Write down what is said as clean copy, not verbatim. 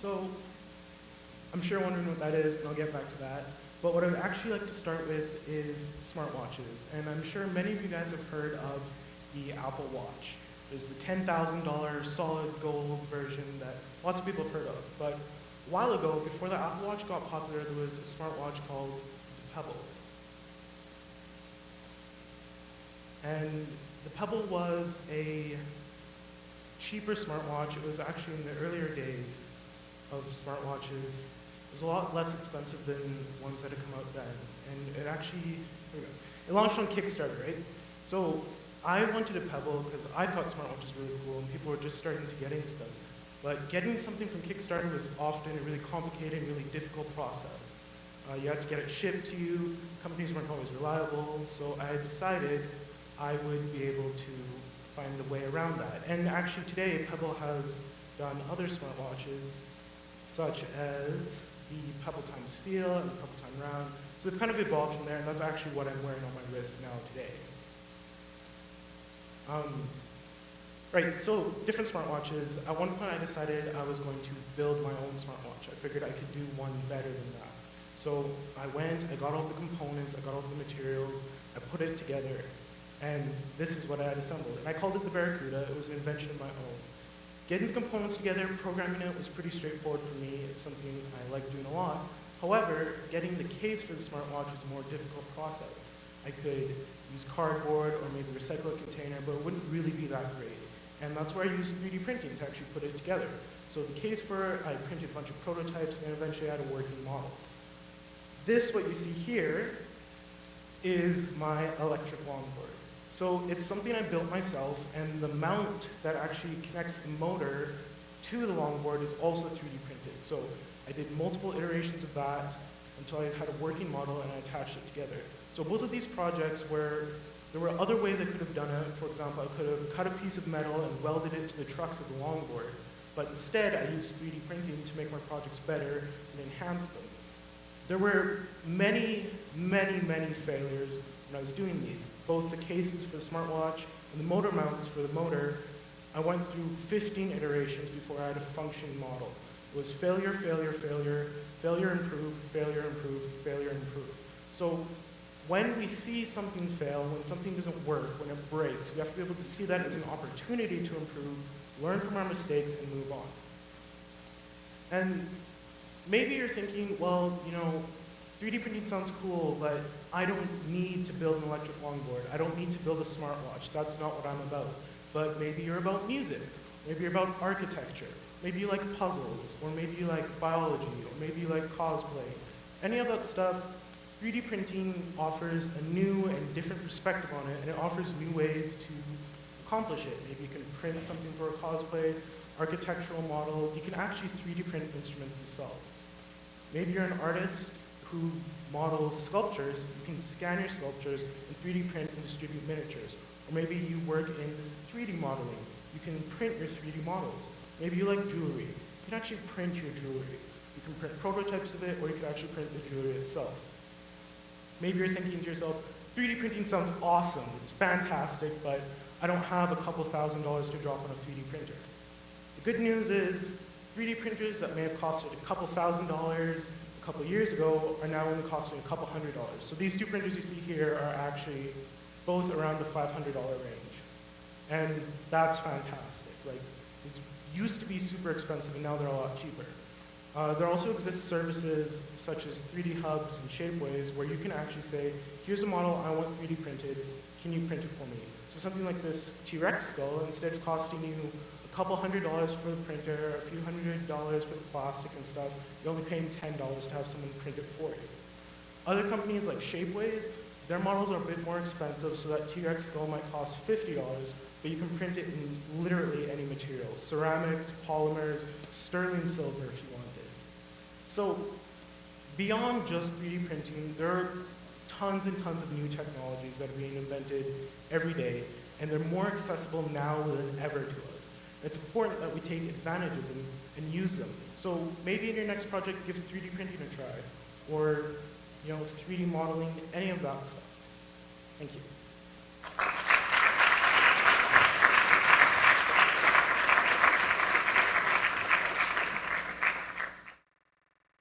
So I'm sure you're wondering what that is, and I'll get back to that. But what I'd actually like to start with is smartwatches. And I'm sure many of you guys have heard of the Apple Watch. There's the $10,000 solid gold version that lots of people have heard of. But a while ago, before the Apple Watch got popular, there was a smartwatch called the Pebble. And the Pebble was a cheaper smartwatch. It was actually in the earlier days of smartwatches. It was a lot less expensive than ones that had come out then. And it actually, it launched on Kickstarter, right? So I wanted a Pebble because I thought smartwatches were really cool and people were just starting to get into them. But getting something from Kickstarter was often a really complicated, really difficult process. You had to get it shipped to you. Companies weren't always reliable. So I decided I would be able to find a way around that. And actually today, Pebble has done other smartwatches, such as the Pebble Time Steel and the Pebble Time Round. So they've kind of evolved from there, and that's actually what I'm wearing on my wrist now today. Right, so different smartwatches. At one point I decided I was going to build my own smartwatch. I figured I could do one better than that. So I went, I got all the components, I got all the materials, I put it together, and this is what I had assembled. And I called it the Barracuda. It was an invention of my own. Getting the components together, programming it was pretty straightforward for me. It's something I like doing a lot. However, getting the case for the smartwatch was a more difficult process. I could use cardboard or maybe recycle a container, but it wouldn't really be that great. And that's where I used 3D printing to actually put it together. So the case for it, I printed a bunch of prototypes and eventually I had a working model. This, what you see here, is my electric longboard. So it's something I built myself, and the mount that actually connects the motor to the longboard is also 3D printed. So I did multiple iterations of that until I had a working model and I attached it together. So both of these projects were, there were other ways I could have done it. For example, I could have cut a piece of metal and welded it to the trucks of the longboard. But instead, I used 3D printing to make my projects better and enhance them. There were many, many, many failures when I was doing these. Both the cases for the smartwatch and the motor mounts for the motor, I went through 15 iterations before I had a functioning model. It was failure, failure, failure, failure, improve, failure, improve, failure, improve. So when we see something fail, when something doesn't work, when it breaks, we have to be able to see that as an opportunity to improve, learn from our mistakes, and move on. And maybe you're thinking, well, you know, 3D printing sounds cool, but I don't need to build an electric longboard. I don't need to build a smartwatch. That's not what I'm about. But maybe you're about music. Maybe you're about architecture. Maybe you like puzzles, or maybe you like biology, or maybe you like cosplay. Any of that stuff, 3D printing offers a new and different perspective on it, and it offers new ways to accomplish it. Maybe you can print something for a cosplay, architectural model. You can actually 3D print instruments themselves. Maybe you're an artist who models sculptures. You can scan your sculptures and 3D print and distribute miniatures. Or maybe you work in 3D modeling. You can print your 3D models. Maybe you like jewelry. You can actually print your jewelry. You can print prototypes of it, or you can actually print the jewelry itself. Maybe you're thinking to yourself, 3D printing sounds awesome, it's fantastic, but I don't have a couple $1,000s to drop on a 3D printer. The good news is, 3D printers that may have costed a couple $1,000s a couple years ago are now only costing a couple $100s. So these two printers you see here are actually both around the $500 range. And that's fantastic. Like, it used to be super expensive, and now they're a lot cheaper. There also exist services such as 3D hubs and shapeways where you can actually say, here's a model I want 3D printed, can you print it for me? So something like this T-Rex skull, instead of costing you a couple $100s for the printer, a few $100s for the plastic and stuff, you're only paying $10 to have someone print it for you. Other companies like Shapeways, their models are a bit more expensive, so that T-Rex skull might cost $50, but you can print it in literally any material. Ceramics, polymers, sterling silver if you wanted. So beyond just 3D printing, there are tons and tons of new technologies that are being invented every day, and they're more accessible now than ever to us. It's important that we take advantage of them and use them. So maybe in your next project, give 3D printing a try, or 3D modeling, any of that stuff. Thank you.